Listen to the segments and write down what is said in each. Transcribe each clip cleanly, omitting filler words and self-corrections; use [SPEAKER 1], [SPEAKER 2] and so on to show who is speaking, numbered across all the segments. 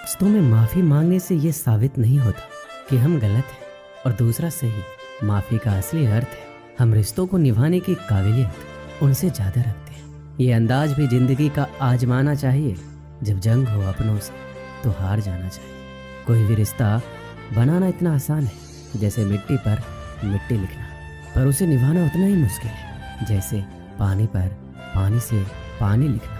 [SPEAKER 1] रिश्तों में माफ़ी मांगने से ये साबित नहीं होता कि हम गलत हैं, और दूसरा सही। माफ़ी का असली अर्थ है हम रिश्तों को निभाने की काबिलियत उनसे ज़्यादा रखते हैं। ये अंदाज भी ज़िंदगी का आजमाना चाहिए। जब जंग हो अपनों से तो हार जाना चाहिए। कोई भी रिश्ता बनाना इतना आसान है जैसे मिट्टी पर मिट्टी लिखना, पर उसे निभाना उतना ही मुश्किल है जैसे पानी पर पानी से पानी लिखना।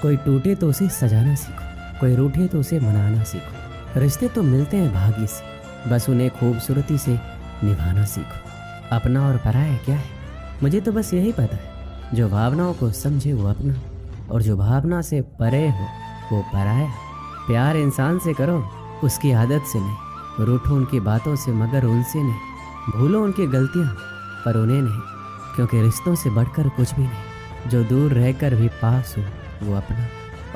[SPEAKER 1] कोई टूटे तो उसे सजाना सीखो, कोई रूठे तो उसे मनाना सीखो। रिश्ते तो मिलते हैं भाग्य से, बस उन्हें खूबसूरती से निभाना सीखो। अपना और पराया क्या है? मुझे तो बस यही पता है, जो भावनाओं को समझे वो अपना, और जो भावना से परे हो वो पराया। प्यार इंसान से करो, उसकी आदत से नहीं। रूठो उनकी बातों से मगर उनसे नहीं। भूलो उनकी गलतियाँ पर उन्हें नहीं, क्योंकि रिश्तों से बढ़कर कुछ भी नहीं। जो दूर रहकर भी पास हो वो अपना,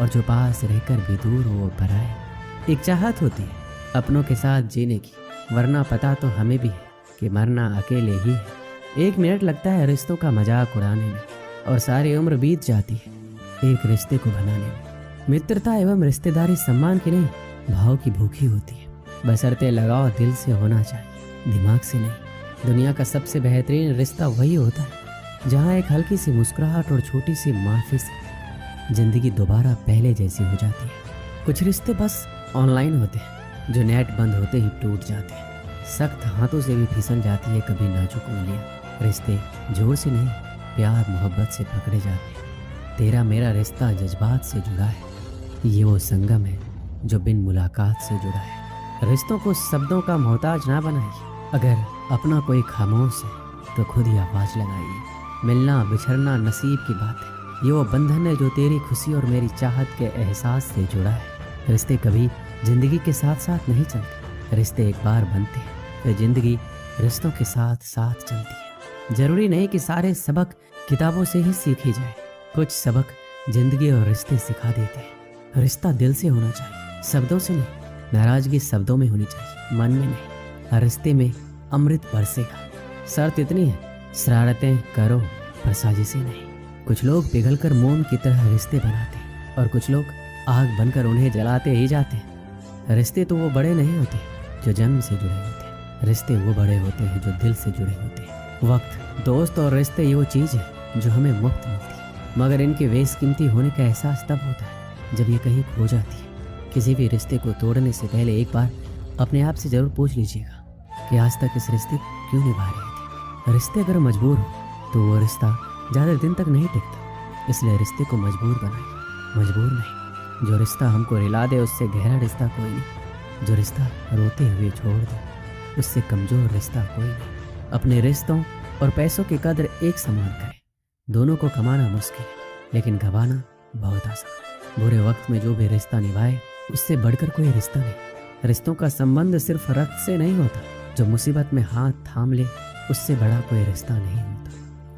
[SPEAKER 1] और जो पास रहकर भी दूर हो वो पराया। एक चाहत होती है अपनों के साथ जीने की, वरना पता तो हमें भी है कि मरना अकेले ही है। 1 मिनट लगता है रिश्तों का मजाक उड़ाने में, और सारी उम्र बीत जाती है एक रिश्ते को बनाने में। मित्रता एवं रिश्तेदारी सम्मान की नहीं, भाव की भूखी होती है। बशर्ते लगाव दिल से होना चाहिए, दिमाग से नहीं। दुनिया का सबसे बेहतरीन रिश्ता वही होता है जहाँ एक हल्की सी मुस्कुराहट और छोटी सी माफी से जिंदगी दोबारा पहले जैसी हो जाती है। कुछ रिश्ते बस ऑनलाइन होते हैं, जो नेट बंद होते ही टूट जाते हैं। सख्त हाथों से भी फिसल जाती है कभी नाजुक उंगलियां। रिश्ते जोर से नहीं, प्यार मोहब्बत से पकड़े जाते हैं। तेरा मेरा रिश्ता जज्बात से जुड़ा है, ये वो संगम है जो बिन मुलाकात से जुड़ा है। रिश्तों को शब्दों का मोहताज ना बनाइए। अगर अपना कोई खामोश है तो खुद ही आवाज लगाइए। मिलना बिछड़ना नसीब की बात है, ये वो बंधन है जो तेरी खुशी और मेरी चाहत के एहसास से जुड़ा है। रिश्ते कभी जिंदगी के साथ साथ नहीं चलते, रिश्ते एक बार बनते हैं फिर जिंदगी रिश्तों के साथ साथ चलती है। जरूरी नहीं कि सारे सबक किताबों से ही सीखे जाए, कुछ सबक जिंदगी और रिश्ते सिखा देते हैं। रिश्ता दिल से होना चाहिए, शब्दों से नहीं। नाराजगी शब्दों में होनी चाहिए, मन में नहीं। रिश्ते में अमृत बरसेगा। शर्त इतनी है, शरारतें करो पर साजिशें नहीं। कुछ लोग पिघलकर मोम की तरह रिश्ते बनाते हैं, और कुछ लोग आग बनकर उन्हें जलाते ही जाते हैं। रिश्ते तो वो बड़े नहीं होते जो जन्म से जुड़े होते हैं, रिश्ते वो बड़े होते हैं जो दिल से जुड़े होते हैं। वक्त, दोस्त और रिश्ते ये वो चीज़ है जो हमें मुफ्त मिलती है, मगर इनके बेशकीमती होने का एहसास तब होता है जब ये कहीं खो जाती है। किसी भी रिश्ते को तोड़ने से पहले एक बार अपने आप से जरूर पूछ लीजिएगा कि आज तक इस रिश्ते को क्यों निभा रहे थे। रिश्ते अगर मजबूर हो तो वो रिश्ता ज़्यादा दिन तक नहीं टिकता, इसलिए रिश्ते को मजबूर बनाइए, मजबूर नहीं। जो रिश्ता हमको रिला दे उससे गहरा रिश्ता कोई नहीं। जो रिश्ता रोते हुए छोड़ दे उससे कमज़ोर रिश्ता कोई नहीं। अपने रिश्तों और पैसों की कदर एक समान करें। दोनों को कमाना मुश्किल है लेकिन गंवाना बहुत आसान। बुरे वक्त में जो भी रिश्ता निभाए उससे बढ़कर कोई रिश्ता नहीं। रिश्तों का संबंध सिर्फ रक्त से नहीं होता, जो मुसीबत में हाथ थाम ले उससे बड़ा कोई रिश्ता नहीं होता।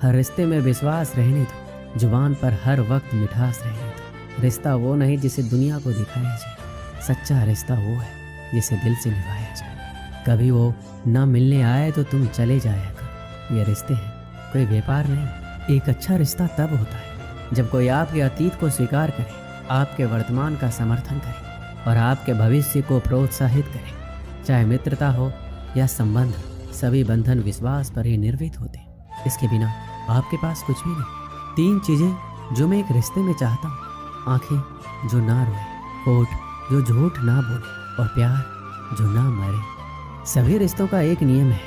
[SPEAKER 1] हर रिश्ते में विश्वास रहने दो, जुबान पर हर वक्त मिठास रहने दो। रिश्ता वो नहीं जिसे दुनिया को दिखाया जाए, सच्चा रिश्ता वो है जिसे दिल से निभाया जाए। कभी वो ना मिलने आए तो तुम चले जाया करो। ये रिश्ते हैं, कोई व्यापार नहीं। एक अच्छा रिश्ता तब होता है जब कोई आपके अतीत को स्वीकार करे, आपके वर्तमान का समर्थन करे और आपके भविष्य को प्रोत्साहित करे। चाहे मित्रता हो या संबंध, सभी बंधन विश्वास पर ही निर्मित होते हैं। इसके बिना आपके पास कुछ भी नहीं। 3 चीजें जो मैं एक रिश्ते में चाहता हूँ: आंखें जो ना रोए, होठ जो झूठ ना बोले, और प्यार जो ना मरे। सभी रिश्तों का एक नियम है,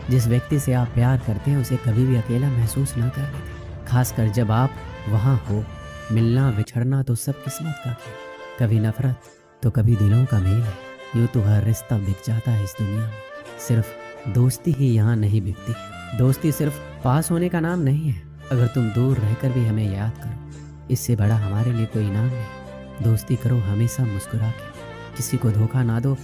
[SPEAKER 1] जिस व्यक्ति से आप प्यार करते हैं उसे कभी भी अकेला महसूस ना करने दें, खासकर जब आप वहाँ हो। मिलना बिछड़ना तो सब किस्मत का खेल, कभी नफरत तो कभी दिलों का मेल है। यूँ तो हर रिश्ता बिक जाता है इस दुनिया में, सिर्फ दोस्ती ही यहाँ नहीं बिकती। दोस्ती सिर्फ पास होने का नाम नहीं है। अगर तुम दूर रहकर भी हमें याद करो, इससे बड़ा हमारे लिए कोई इनाम नहीं। दोस्ती करो हमेशा मुस्कुरा के, किसी को धोखा ना दो,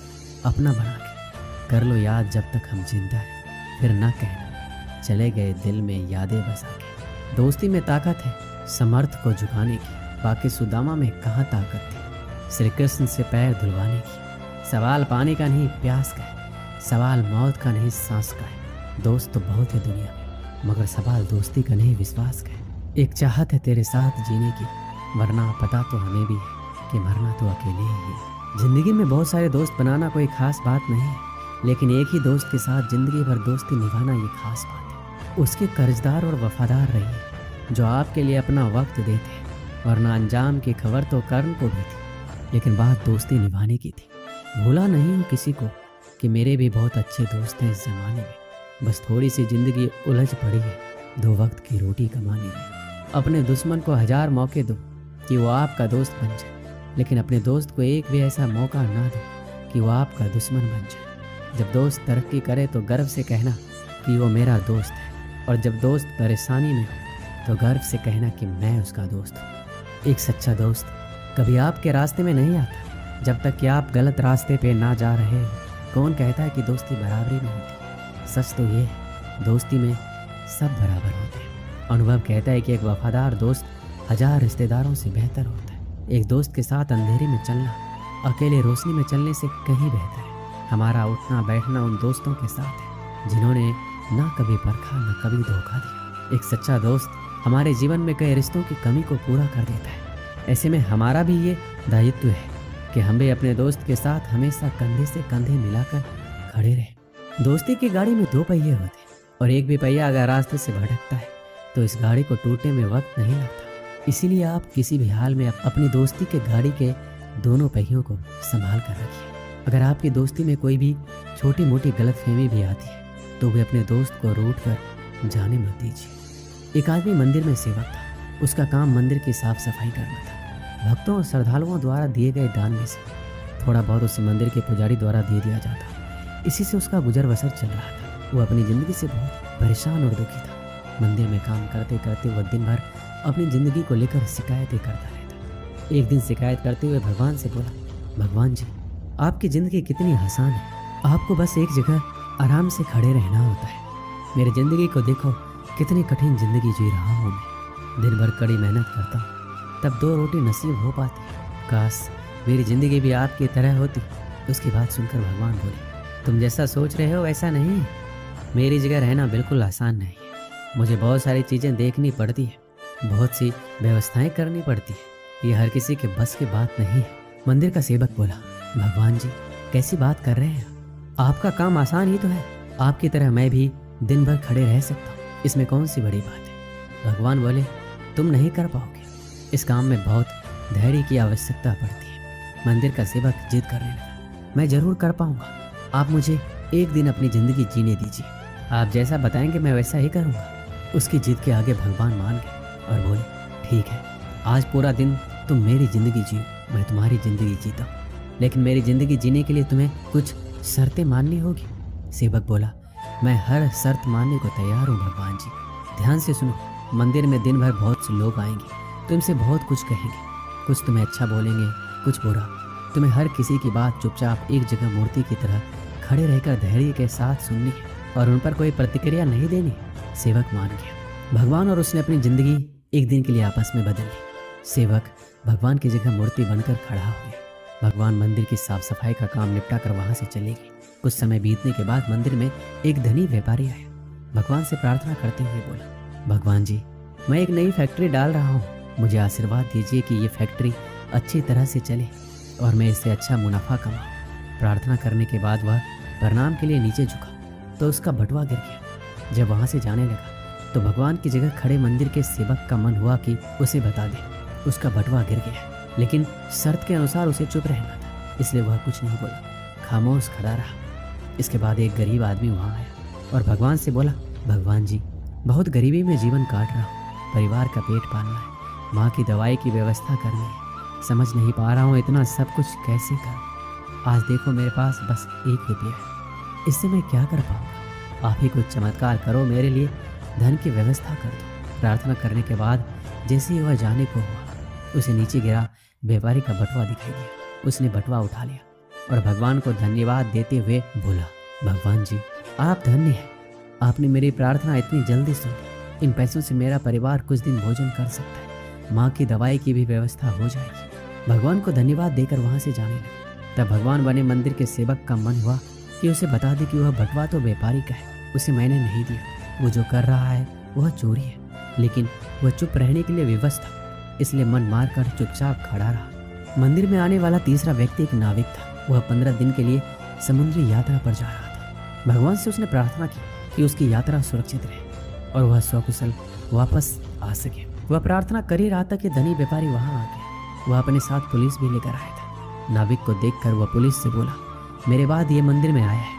[SPEAKER 1] अपना बना के। कर लो याद जब तक हम जिंदा हैं, फिर ना कहना चले गए दिल में यादें बसा के। दोस्ती में ताकत है समर्थ को झुकाने की, बाकी सुदामा में कहाँ ताकत थी श्री कृष्ण से पैर धुलवाने की। सवाल पानी का नहीं प्यास का है, सवाल मौत का नहीं सांस का है। दोस्त तो बहुत है दुनिया में, मगर सवाल दोस्ती का नहीं विश्वास का है। एक चाहत है तेरे साथ जीने की, वरना पता तो हमें भी है कि मरना तो अकेले ही है। जिंदगी में बहुत सारे दोस्त बनाना कोई खास बात नहीं है, लेकिन एक ही दोस्त के साथ जिंदगी भर दोस्ती निभाना ये खास बात है। उसके कर्जदार और वफादार रहिए, जो आपके लिए अपना वक्त देते हैं, वरना अंजाम की खबर तो कर्ण को भी थी, लेकिन बात दोस्ती निभाने की थी। भूला नहीं हूँ किसी को कि मेरे भी बहुत अच्छे दोस्त हैं इस जमाने में, बस थोड़ी सी जिंदगी उलझ पड़ी है 2 वक्त की रोटी कमाने में। अपने दुश्मन को 1000 मौके दो कि वो आपका दोस्त बन जाए, लेकिन अपने दोस्त को एक भी ऐसा मौका ना दो कि वो आपका दुश्मन बन जाए। जब दोस्त तरक्की करे तो गर्व से कहना कि वो मेरा दोस्त है, और जब दोस्त परेशानी में हो तो गर्व से कहना कि मैं उसका दोस्त हूँ। एक सच्चा दोस्त कभी आपके रास्ते में नहीं आता जब तक कि आप गलत रास्ते पे ना जा रहे हो। कौन कहता है कि दोस्ती बराबरी में होती? सच तो ये है, दोस्ती में सब बराबर होते हैं। अनुभव कहता है कि एक वफादार दोस्त 1000 रिश्तेदारों से बेहतर होता है। एक दोस्त के साथ अंधेरे में चलना अकेले रोशनी में चलने से कहीं बेहतर है। हमारा उठना बैठना उन दोस्तों के साथ है जिन्होंने ना कभी परखा ना कभी धोखा दिया। एक सच्चा दोस्त हमारे जीवन में कई रिश्तों की कमी को पूरा कर देता है। ऐसे में हमारा भी ये दायित्व है कि हम भी अपने दोस्त के साथ हमेशा कंधे से कंधे मिलाकर खड़े रहें। दोस्ती की गाड़ी में 2 पहिए होते हैं, और एक भी पहिया अगर रास्ते से भटकता है तो इस गाड़ी को टूटने में वक्त नहीं लगता। इसीलिए आप किसी भी हाल में अपनी दोस्ती के गाड़ी के दोनों पहियों को संभाल कर रखिए। अगर आपकी दोस्ती में कोई भी छोटी मोटी गलतफहमी भी आती है तो वे अपने दोस्त को रूठ कर जाने मत दीजिए। एक आदमी मंदिर में सेवक था। उसका काम मंदिर की साफ सफाई करना था। भक्तों और श्रद्धालुओं द्वारा दिए गए दान में से थोड़ा बहुत उसे मंदिर के पुजारी द्वारा दे दिया जाता। इसी से उसका गुजर बसर चल रहा था। वो अपनी जिंदगी से बहुत परेशान और दुखी था। मंदिर में काम करते करते वह दिन भर अपनी जिंदगी को लेकर शिकायतें करता रहता। एक दिन शिकायत करते हुए भगवान से बोला, भगवान जी, आपकी जिंदगी कितनी आसान है। आपको बस एक जगह आराम से खड़े रहना होता है। मेरी जिंदगी को देखो, कितनी कठिन जिंदगी जी रहा हूँ मैं। दिन भर कड़ी मेहनत करता हूँ, तब 2 रोटी नसीब हो पाती। काश मेरी जिंदगी भी आपकी तरह होती। उसकी बात सुनकर भगवान बोले, तुम जैसा सोच रहे हो वैसा नहीं है। मेरी जगह रहना बिल्कुल आसान नहीं है। मुझे बहुत सारी चीज़ें देखनी पड़ती है, बहुत सी व्यवस्थाएं करनी पड़ती है। ये हर किसी के बस की बात नहीं है। मंदिर का सेवक बोला, भगवान जी, कैसी बात कर रहे हैं? आपका काम आसान ही तो है। आपकी तरह मैं भी दिन भर खड़े रह सकता हूँ, इसमें कौन सी बड़ी बात है? भगवान बोले, तुम नहीं कर पाओगे। इस काम में बहुत धैर्य की आवश्यकता पड़ती है। मंदिर का सेवक जिद करने लगा, मैं जरूर कर पाऊंगा। आप मुझे एक दिन अपनी जिंदगी जीने दीजिए। आप जैसा बताएंगे मैं वैसा ही करूंगा। उसकी जिद के आगे भगवान मान गए और बोले, ठीक है, आज पूरा दिन तुम मेरी ज़िंदगी जियो, मैं तुम्हारी ज़िंदगी जीता हूँ, लेकिन मेरी ज़िंदगी जीने के लिए तुम्हें कुछ शर्तें माननी होगी। सेवक बोला, मैं हर शर्त मानने को तैयार हूँ भगवान जी। ध्यान से सुनो, मंदिर में दिन भर बहुत से लोग आएंगे, तुमसे बहुत कुछ कहेंगे, कुछ तुम्हें अच्छा बोलेंगे, कुछ बुरा। तुम्हें हर किसी की बात चुपचाप एक जगह मूर्ति की तरह खड़े रहकर धैर्य के साथ सुननी है और उन पर कोई प्रतिक्रिया नहीं देनी। सेवक मान गया। भगवान और उसने अपनी जिंदगी एक दिन के लिए आपस में बदल ली। सेवक भगवान की जगह मूर्ति बनकर खड़ा हो गया। भगवान मंदिर की साफ सफाई का काम निपटा कर वहां से चले गए। कुछ समय बीतने के बाद मंदिर में एक धनी व्यापारी आया। भगवान से प्रार्थना करते हुए बोला, भगवान जी, मैं एक नई फैक्ट्री डाल रहा हूँ, मुझे आशीर्वाद दीजिए कि ये फैक्ट्री अच्छी तरह से चले और मैं इससे अच्छा मुनाफा कमाऊँ। प्रार्थना करने के बाद वह प्रणाम के लिए नीचे झुका तो उसका बटुआ गिर गया। जब वहां से जाने लगा तो भगवान की जगह खड़े मंदिर के सेवक का मन हुआ कि उसे बता दे उसका बटुआ गिर गया, लेकिन शर्त के अनुसार उसे चुप रहना था, इसलिए वह कुछ नहीं बोला, खामोश खड़ा रहा। इसके बाद एक गरीब आदमी वहां आया और भगवान से बोला, भगवान जी, बहुत गरीबी में जीवन काट रहा हूँ, परिवार का पेट पालना है, माँ की दवाई की व्यवस्था करनी है, समझ नहीं पा रहा हूँ इतना सब कुछ कैसे करूँ। आज देखो मेरे पास बस 1 रुपया है, इससे मैं क्या कर पाऊँगा। आप ही कुछ चमत्कार करो, मेरे लिए धन की व्यवस्था कर दो। प्रार्थना करने के बाद जैसे ही वह जाने को हुआ, उसे नीचे गिरा व्यापारी का बटुआ दिखाई दिया। उसने बटुआ उठा लिया और भगवान को धन्यवाद देते हुए बोला, भगवान जी, आप धन्य हैं, आपने मेरी प्रार्थना इतनी जल्दी सुनी। इन पैसों से मेरा परिवार कुछ दिन भोजन कर सकता है, माँ की दवाई की भी व्यवस्था हो जाएगी। भगवान को धन्यवाद देकर वहां से जाने लगा। तब भगवान बने मंदिर के सेवक का मन हुआ कि उसे बता दे कि वह बटुआ तो व्यापारी का है, उसे मैंने नहीं दिया, वो जो कर रहा है वह चोरी है। लेकिन वह चुप रहने के लिए विवश था, इसलिए मन मार कर चुपचाप खड़ा रहा। मंदिर में आने वाला तीसरा व्यक्ति एक नाविक था। वह 15 दिन के लिए समुद्री यात्रा पर जा रहा था। भगवान से उसने प्रार्थना की कि उसकी यात्रा सुरक्षित रहे और वह सकुशल वापस आ सके। वह प्रार्थना कर ही रहा था कि धनी व्यापारी वहां आ गया। वह अपने साथ पुलिस भी लेकर आया था। नाविक को देखकर वह पुलिस से बोला, मेरे बाद ये मंदिर में आया है,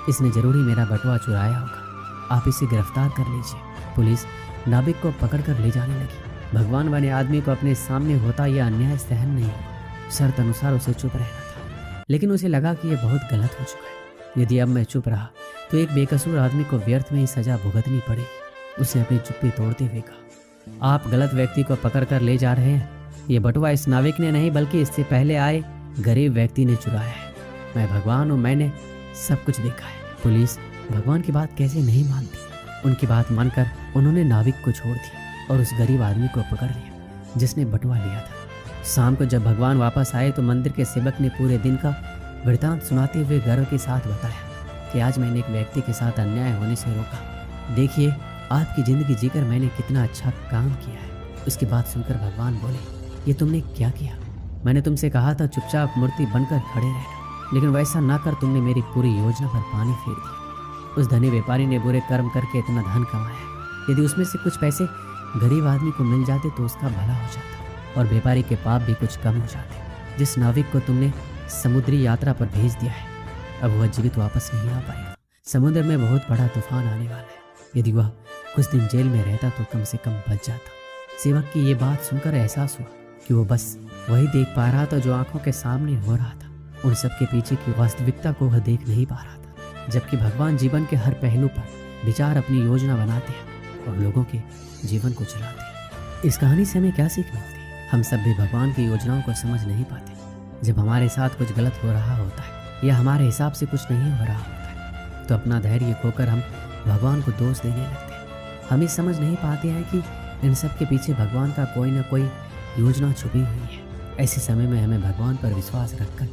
[SPEAKER 1] इसने जरूरी मेरा बटुआ चुराया होगा, आप इसे गिरफ्तार कर लीजिए। पुलिस नाविक को पकड़कर ले जाने लगी। भगवान बने आदमी को अपने सामने होता यह अन्याय सहन नहीं हुआ। शर्त अनुसार उसे चुप रहना था, लेकिन उसे लगा कि यह बहुत गलत हो चुका है। यदि अब मैं चुप रहा तो एक बेकसूर आदमी को व्यर्थ में ही सजा भुगतनी पड़ेगी। उसने अपनी चुप्पी तोड़ते हुए कहा, आप गलत व्यक्ति को पकड़ कर ले जा रहे हैं। ये बटुआ इस नाविक ने नहीं बल्कि इससे पहले आए गरीब व्यक्ति ने चुराया है। मैं भगवान हूँ, मैंने सब कुछ देखा है। पुलिस भगवान की बात कैसे नहीं मानती। उनकी बात मानकर उन्होंने नाविक को छोड़ दिया और उस गरीब आदमी को पकड़ लिया जिसने बटुआ लिया था। शाम को जब भगवान वापस आए तो मंदिर के सेवक ने पूरे दिन का वृतांत सुनाते हुए गर्व के साथ बताया कि आज मैंने एक व्यक्ति के साथ अन्याय होने से रोका। देखिए, आपकी जिंदगी जीकर मैंने कितना अच्छा काम किया है। उसकी बात सुनकर भगवान बोले, ये तुमने क्या किया? मैंने तुमसे कहा था चुपचाप मूर्ति बनकर खड़े रहना, लेकिन वैसा ना कर तुमने मेरी पूरी योजना पर पानी फेर दिया। उस धनी व्यापारी ने बुरे कर्म करके इतना धन कमाया। यदि उसमें से कुछ पैसे गरीब आदमी को मिल जाते तो उसका भला हो जाता और व्यापारी के पाप भी कुछ कम हो जाते। जिस नाविक को तुमने समुद्री यात्रा पर भेज दिया है, अब वह जीवित वापस नहीं आ पाएगा। समुद्र में बहुत बड़ा तूफान आने वाला है। यदि वह कुछ दिन जेल में रहता तो कम से कम बच जाता। सेवक की ये बात सुनकर एहसास हुआ कि वो बस वही देख पा रहा था जो आंखों के सामने हो रहा था। उन सब के पीछे की वास्तविकता को वह देख नहीं पा रहा था। जबकि भगवान जीवन के हर पहलू पर विचार अपनी योजना बनाते हैं और लोगों के जीवन को चलाते हैं। इस कहानी से हमें क्या सीख मिलती है? हम सब भी भगवान की योजनाओं को समझ नहीं पाते। जब हमारे साथ कुछ गलत हो रहा होता है या हमारे हिसाब से कुछ नहीं हो रहा होता है तो अपना धैर्य खोकर हम भगवान को दोष देने लगते हैं। हम ये समझ नहीं पाते हैं कि इन सब के पीछे भगवान का कोई ना कोई योजना छुपी हुई है। ऐसे समय में हमें भगवान पर विश्वास रखकर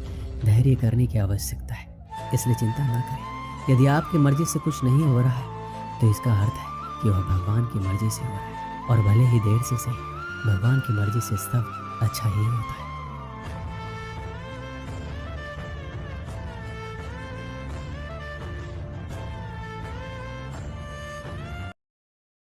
[SPEAKER 1] धैर्य करने की आवश्यकता है। इसलिए चिंता ना करें। यदि आपकी मर्जी से कुछ नहीं हो रहा है तो इसका अर्थ है कि वह भगवान की मर्जी से हो रहा है, और भले ही देर से सही भगवान की मर्जी से सब अच्छा ही होता है।